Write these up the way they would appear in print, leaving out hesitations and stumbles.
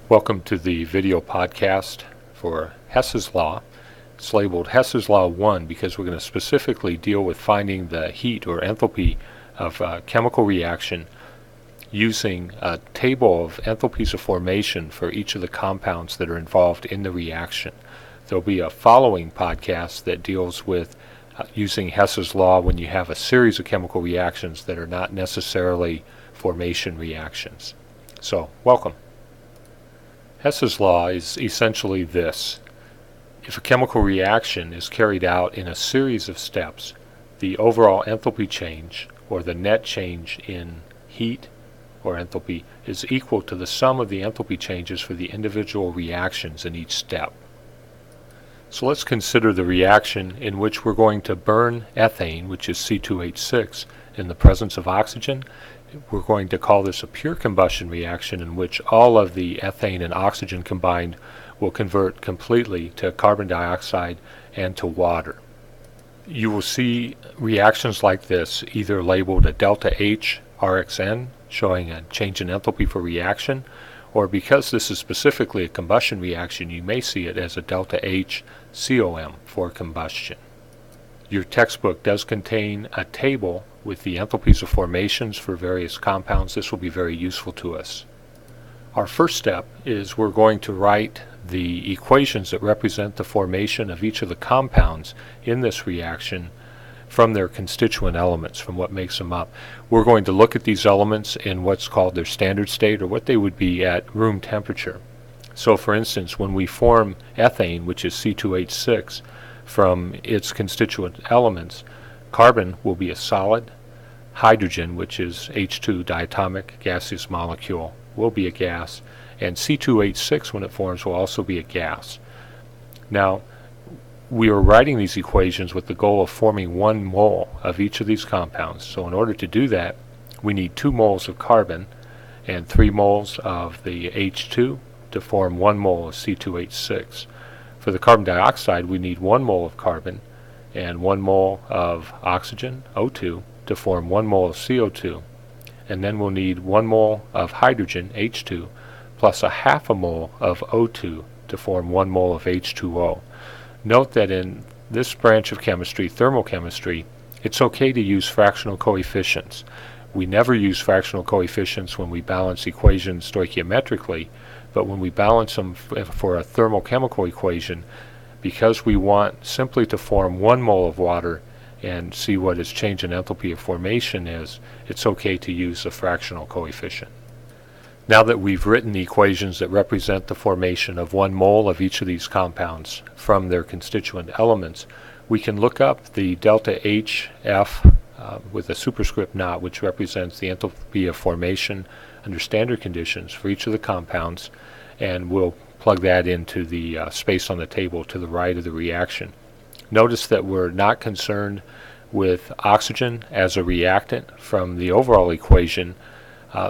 Welcome to the video podcast for Hess's Law. It's labeled Hess's Law 1 because we're going to specifically deal with finding the heat or enthalpy of a chemical reaction using a table of enthalpies of formation for each of the compounds that are involved in the reaction. There'll be a following podcast that deals with using Hess's Law when you have a series of chemical reactions that are not necessarily formation reactions. So, welcome. Hess's Law is essentially this. If a chemical reaction is carried out in a series of steps, the overall enthalpy change, or the net change in heat or enthalpy, is equal to the sum of the enthalpy changes for the individual reactions in each step. So let's consider the reaction in which we're going to burn ethane, which is C2H6, in the presence of oxygen. We're going to call this a pure combustion reaction in which all of the ethane and oxygen combined will convert completely to carbon dioxide and to water. You will see reactions like this either labeled a delta H RXN, showing a change in enthalpy for reaction, or because this is specifically a combustion reaction, you may see it as a delta H COM for combustion. Your textbook does contain a table with the enthalpies of formations for various compounds. This will be very useful to us. Our first step is we're going to write the equations that represent the formation of each of the compounds in this reaction from their constituent elements, from what makes them up. We're going to look at these elements in what's called their standard state, or what they would be at room temperature. So for instance, when we form ethane, which is C2H6, from its constituent elements, carbon will be a solid, hydrogen, which is H2 diatomic gaseous molecule, will be a gas, and C2H6 when it forms will also be a gas. Now, we are writing these equations with the goal of forming 1 mole of each of these compounds. So in order to do that, we need 2 moles of carbon and 3 moles of the H2 to form 1 mole of C2H6. For the carbon dioxide, we need 1 mole of carbon and 1 mole of oxygen, O2, to form 1 mole of CO2. And then we'll need 1 mole of hydrogen, H2, plus a half a mole of O2 to form 1 mole of H2O. Note that in this branch of chemistry, thermochemistry, it's okay to use fractional coefficients. We never use fractional coefficients when we balance equations stoichiometrically, but when we balance them for a thermochemical equation, because we want simply to form 1 mole of water and see what its change in enthalpy of formation is, it's okay to use a fractional coefficient. Now that we've written the equations that represent the formation of 1 mole of each of these compounds from their constituent elements, we can look up the delta HF with a superscript naught, which represents the enthalpy of formation under standard conditions for each of the compounds, and we'll plug that into the space on the table to the right of the reaction. Notice that we're not concerned with oxygen as a reactant from the overall equation,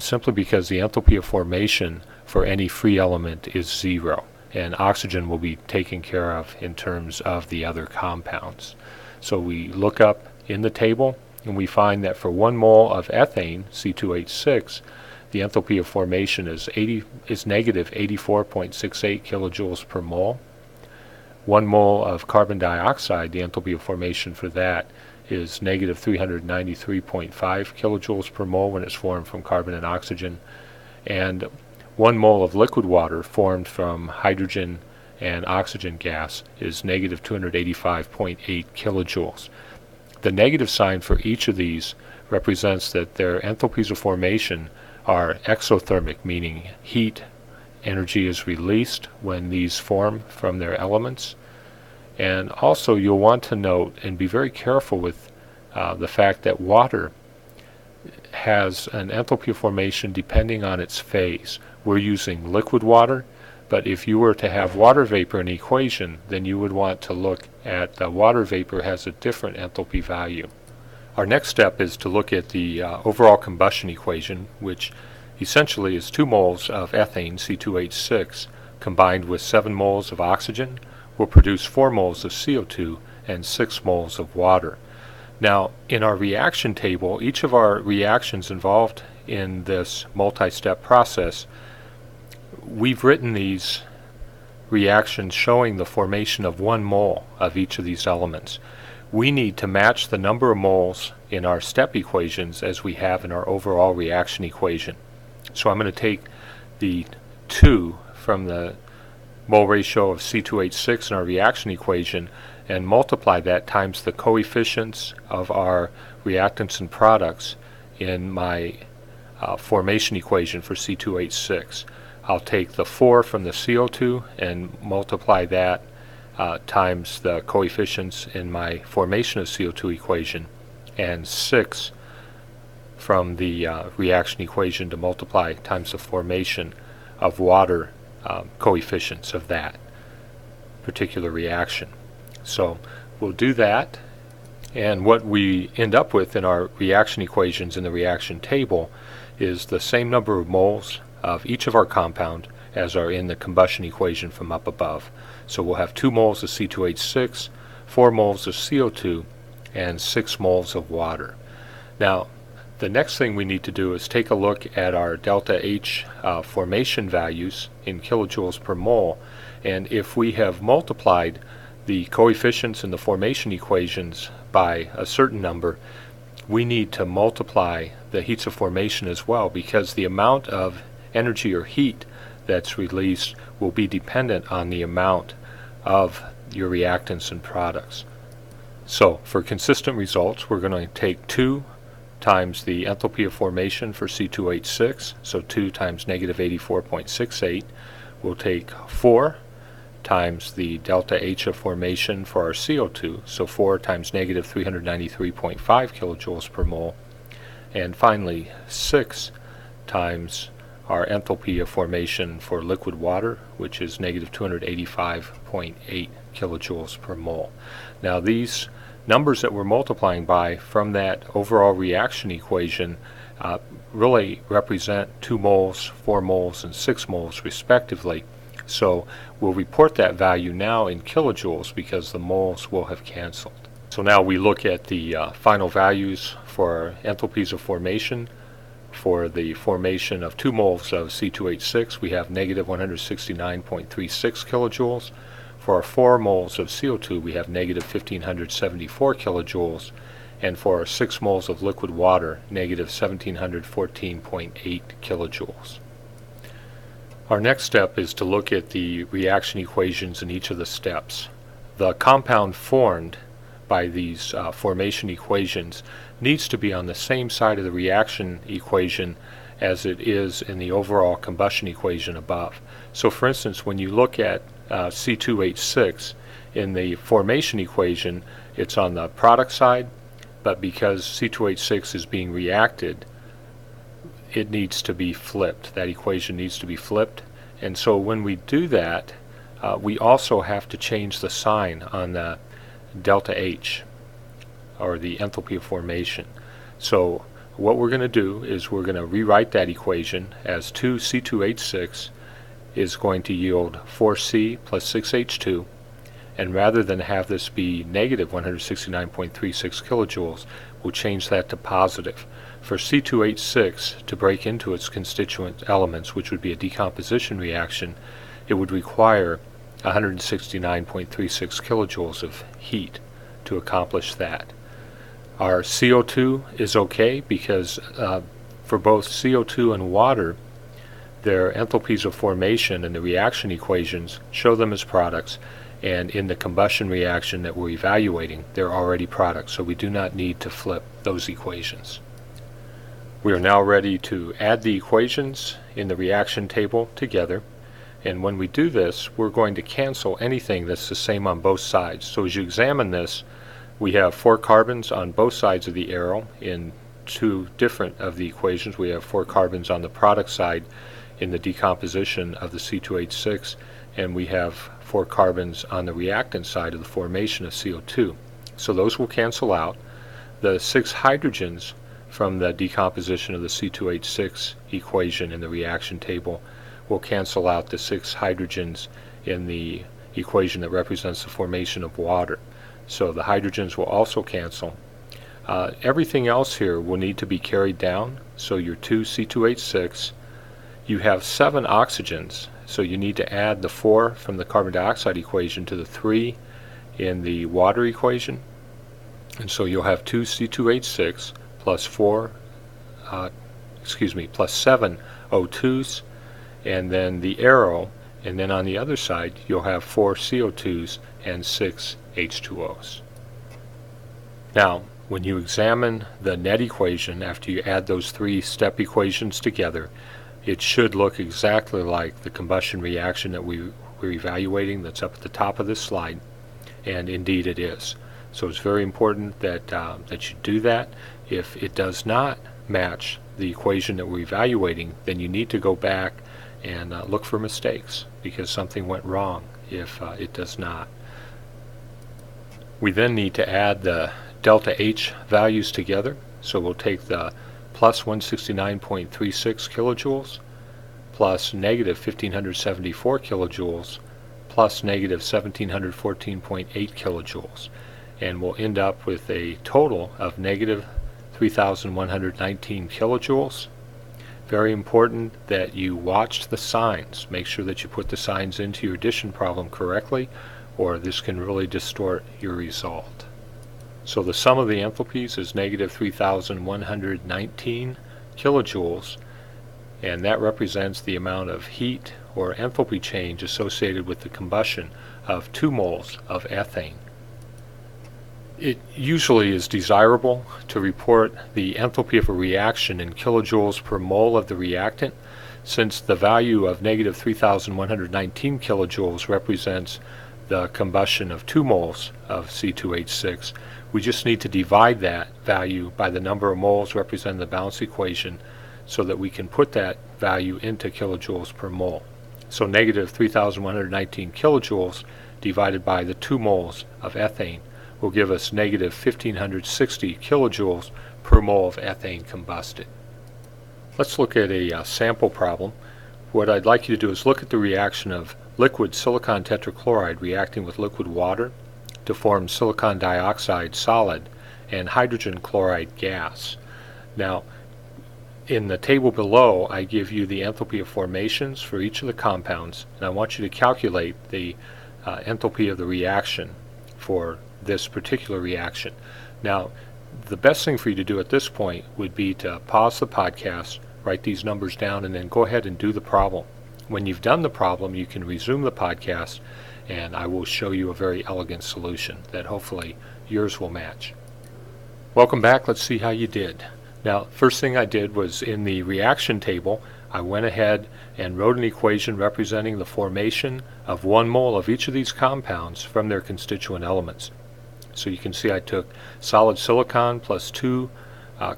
simply because the enthalpy of formation for any free element is 0, and oxygen will be taken care of in terms of the other compounds. So we look up in the table and we find that for 1 mole of ethane, C2H6, the enthalpy of formation is negative 84.68 kilojoules per mole. 1 mole of carbon dioxide, the enthalpy of formation for that is negative 393.5 kilojoules per mole when it's formed from carbon and oxygen. And 1 mole of liquid water formed from hydrogen and oxygen gas is negative 285.8 kilojoules. The negative sign for each of these represents that their enthalpies of formation are exothermic, meaning heat energy is released when these form from their elements. And also you'll want to note and be very careful with the fact that water has an enthalpy of formation depending on its phase. We're using liquid water, but if you were to have water vapor in the equation, then you would want to look at the water vapor has a different enthalpy value. Our next step is to look at the overall combustion equation, which essentially is 2 moles of ethane, C2H6, combined with 7 moles of oxygen, will produce 4 moles of CO2 and 6 moles of water. Now, in our reaction table, each of our reactions involved in this multi-step process we've written these reactions showing the formation of 1 mole of each of these elements. We need to match the number of moles in our step equations as we have in our overall reaction equation. So I'm going to take the 2 from the mole ratio of C2H6 in our reaction equation and multiply that times the coefficients of our reactants and products in my formation equation for C2H6. I'll take the 4 from the CO2 and multiply that times the coefficients in my formation of CO2 equation, and 6 from the reaction equation to multiply times the formation of water coefficients of that particular reaction. So we'll do that, and what we end up with in our reaction equations in the reaction table is the same number of moles of each of our compound as are in the combustion equation from up above. So we'll have 2 moles of C2H6, 4 moles of CO2, and 6 moles of water. Now, the next thing we need to do is take a look at our delta H formation values in kilojoules per mole, and if we have multiplied the coefficients in the formation equations by a certain number, we need to multiply the heats of formation as well, because the amount of energy or heat that's released will be dependent on the amount of your reactants and products. So for consistent results, we're going to take 2 times the enthalpy of formation for C2H6, so 2 times negative 84.68. We'll take 4 times the delta H of formation for our CO2, so 4 times negative 393.5 kilojoules per mole. And finally, 6 times our enthalpy of formation for liquid water, which is negative 285.8 kilojoules per mole. Now these numbers that we're multiplying by from that overall reaction equation really represent 2 moles, 4 moles, and 6 moles respectively. So we'll report that value now in kilojoules because the moles will have canceled. So now we look at the final values for enthalpies of formation. For the formation of 2 moles of C2H6, we have negative 169.36 kilojoules. For our 4 moles of CO2, we have negative 1574 kilojoules. And for our 6 moles of liquid water, negative 1714.8 kilojoules. Our next step is to look at the reaction equations in each of the steps. The compound formed by these formation equations needs to be on the same side of the reaction equation as it is in the overall combustion equation above. So for instance, when you look at C2H6 in the formation equation, it's on the product side, but because C2H6 is being reacted, it needs to be flipped. That equation needs to be flipped. And so when we do that, we also have to change the sign on the delta H, or the enthalpy of formation. So what we're going to do is we're going to rewrite that equation as 2C2H6 is going to yield 4C plus 6H2, and rather than have this be negative 169.36 kilojoules, we'll change that to positive. For C2H6 to break into its constituent elements, which would be a decomposition reaction, it would require 169.36 kilojoules of heat to accomplish that. Our CO2 is okay because for both CO2 and water, their enthalpies of formation and the reaction equations show them as products, and in the combustion reaction that we're evaluating, they're already products, so we do not need to flip those equations. We are now ready to add the equations in the reaction table together, and when we do this, we're going to cancel anything that's the same on both sides. So as you examine this, we have 4 carbons on both sides of the arrow in 2 different of the equations. We have 4 carbons on the product side in the decomposition of the C2H6, and we have 4 carbons on the reactant side of the formation of CO2. So those will cancel out. The 6 hydrogens from the decomposition of the C2H6 equation in the reaction table will cancel out the 6 hydrogens in the equation that represents the formation of water. So the hydrogens will also cancel. Everything else here will need to be carried down. So your 2C2H6, you have 7 oxygens So you need to add the 4 from the carbon dioxide equation to the 3 in the water equation. And so you'll have 2 C2H6 plus plus 7 O2s, and then the arrow, and then on the other side you'll have 4 CO2s and 6 H2Os. Now, when you examine the net equation after you add those 3 step equations together, it should look exactly like the combustion reaction that we're evaluating that's up at the top of this slide, and indeed it is. So it's very important that that you do that. If it does not match the equation that we're evaluating, then you need to go back and look for mistakes, because something went wrong if it does not. We then need to add the delta H values together. So we'll take the plus 169.36 kilojoules plus negative 1574 kilojoules plus negative 1714.8 kilojoules, and we'll end up with a total of negative 3119 kilojoules. Very important that you watch the signs. Make sure that you put the signs into your addition problem correctly, or this can really distort your result. So the sum of the enthalpies is negative 3119 kilojoules, and that represents the amount of heat or enthalpy change associated with the combustion of 2 moles of ethane. It usually is desirable to report the enthalpy of a reaction in kilojoules per mole of the reactant, since the value of negative 3119 kilojoules represents the combustion of 2 moles of C2H6. We just need to divide that value by the number of moles representing the balance equation so that we can put that value into kilojoules per mole. So negative 3119 kilojoules divided by the 2 moles of ethane will give us negative 1560 kilojoules per mole of ethane combusted. Let's look at a sample problem. What I'd like you to do is look at the reaction of liquid silicon tetrachloride reacting with liquid water to form silicon dioxide solid and hydrogen chloride gas. Now, in the table below, I give you the enthalpy of formations for each of the compounds, and I want you to calculate the enthalpy of the reaction for this particular reaction. Now, the best thing for you to do at this point would be to pause the podcast, write these numbers down, and then go ahead and do the problem. When you've done the problem, you can resume the podcast, and I will show you a very elegant solution that hopefully yours will match. Welcome back. Let's see how you did. Now, first thing I did was in the reaction table, I went ahead and wrote an equation representing the formation of 1 mole of each of these compounds from their constituent elements. So you can see I took solid silicon plus 2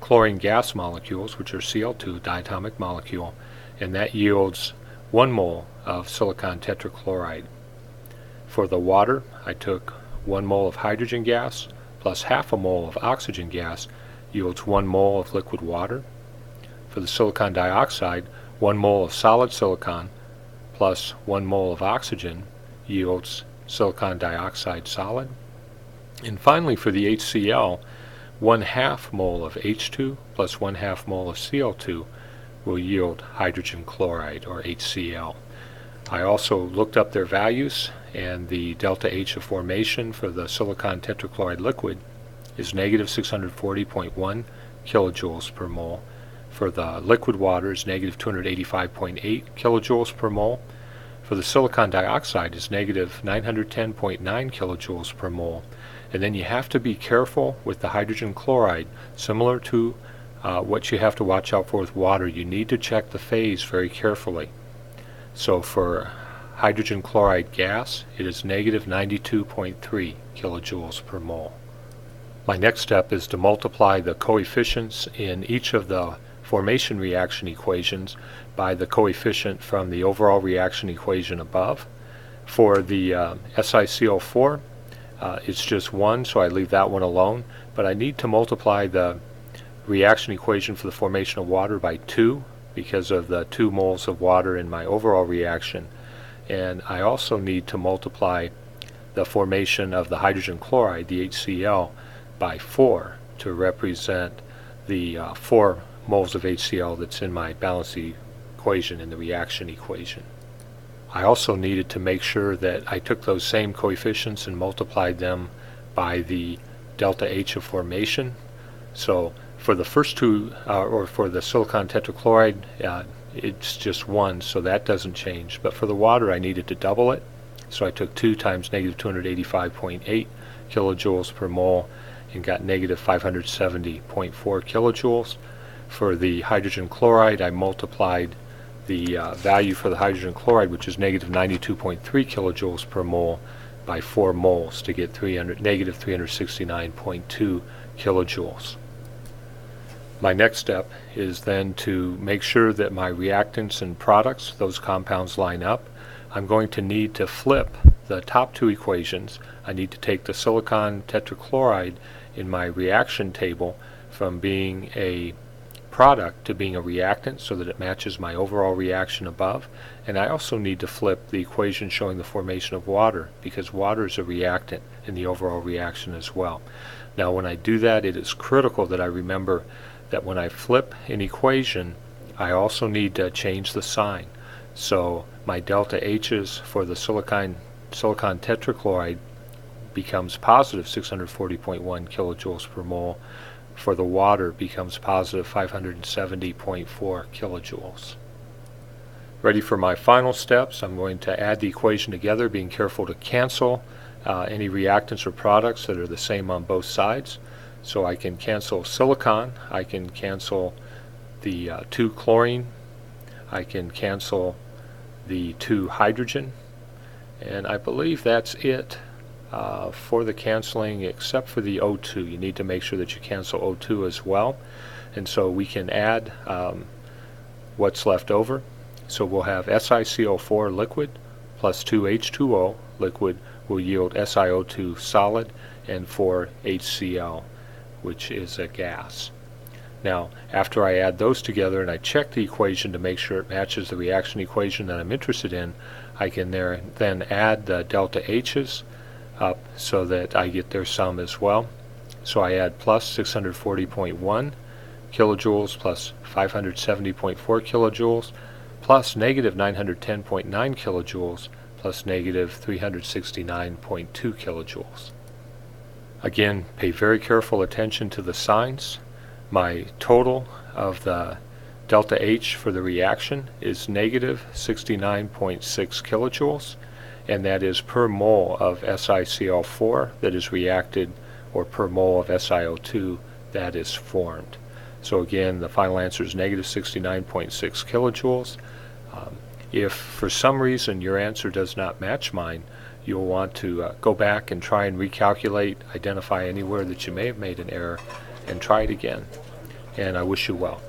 chlorine gas molecules, which are Cl2, diatomic molecule, and that yields 1 mole of silicon tetrachloride. For the water, I took 1 mole of hydrogen gas plus half a mole of oxygen gas yields 1 mole of liquid water. For the silicon dioxide, 1 mole of solid silicon plus 1 mole of oxygen yields silicon dioxide solid. And finally, for the HCl, 1/2 mole of H2 plus 1/2 mole of Cl2 will yield hydrogen chloride, or HCl. I also looked up their values, and the delta H of formation for the silicon tetrachloride liquid is negative 640.1 kilojoules per mole. For the liquid water is negative 285.8 kilojoules per mole. For the silicon dioxide is negative 910.9 kilojoules per mole. And then you have to be careful with the hydrogen chloride, similar to what you have to watch out for with water. You need to check the phase very carefully. So for hydrogen chloride gas, it is negative 92.3 kilojoules per mole. My next step is to multiply the coefficients in each of the formation reaction equations by the coefficient from the overall reaction equation above. For the SiCO4, it's just 1, so I leave that one alone, but I need to multiply the reaction equation for the formation of water by 2 because of the 2 moles of water in my overall reaction, and I also need to multiply the formation of the hydrogen chloride, the HCl, by 4 to represent the 4 moles of HCl that's in my balance equation in the reaction equation. I also needed to make sure that I took those same coefficients and multiplied them by the delta H of formation. So for the first two, or for the silicon tetrachloride, it's just 1, so that doesn't change. But for the water, I needed to double it. So I took 2 times negative 285.8 kilojoules per mole and got negative 570.4 kilojoules. For the hydrogen chloride, I multiplied the value for the hydrogen chloride, which is negative 92.3 kilojoules per mole, by 4 moles to get negative 369.2 kilojoules. My next step is then to make sure that my reactants and products, those compounds, line up. I'm going to need to flip the top two equations. I need to take the silicon tetrachloride in my reaction table from being a product to being a reactant so that it matches my overall reaction above. And I also need to flip the equation showing the formation of water, because water is a reactant in the overall reaction as well. Now when I do that, it is critical that I remember that when I flip an equation, I also need to change the sign. So my delta H's for the silicon tetrachloride becomes positive 640.1 kilojoules per mole. For the water becomes positive 570.4 kilojoules. Ready for my final steps. I'm going to add the equation together, being careful to cancel any reactants or products that are the same on both sides. So I can cancel silicon, I can cancel the 2 chlorine, I can cancel the 2 hydrogen, and I believe that's it for the canceling, except for the O2. You need to make sure that you cancel O2 as well. And so we can add what's left over. So we'll have SiCO4 liquid plus 2H2O liquid will yield SiO2 solid and 4HCl, which is a gas. Now, after I add those together and I check the equation to make sure it matches the reaction equation that I'm interested in, I can then add the delta H's up so that I get their sum as well. So I add plus 640.1 kilojoules plus 570.4 kilojoules plus negative 910.9 kilojoules plus negative 369.2 kilojoules. Again, pay very careful attention to the signs. My total of the delta H for the reaction is negative 69.6 kilojoules, and that is per mole of SiCl4 that is reacted, or per mole of SiO2 that is formed. So again, the final answer is negative 69.6 kilojoules. If for some reason your answer does not match mine, you'll want to go back and try and recalculate, identify anywhere that you may have made an error, and try it again. And I wish you well.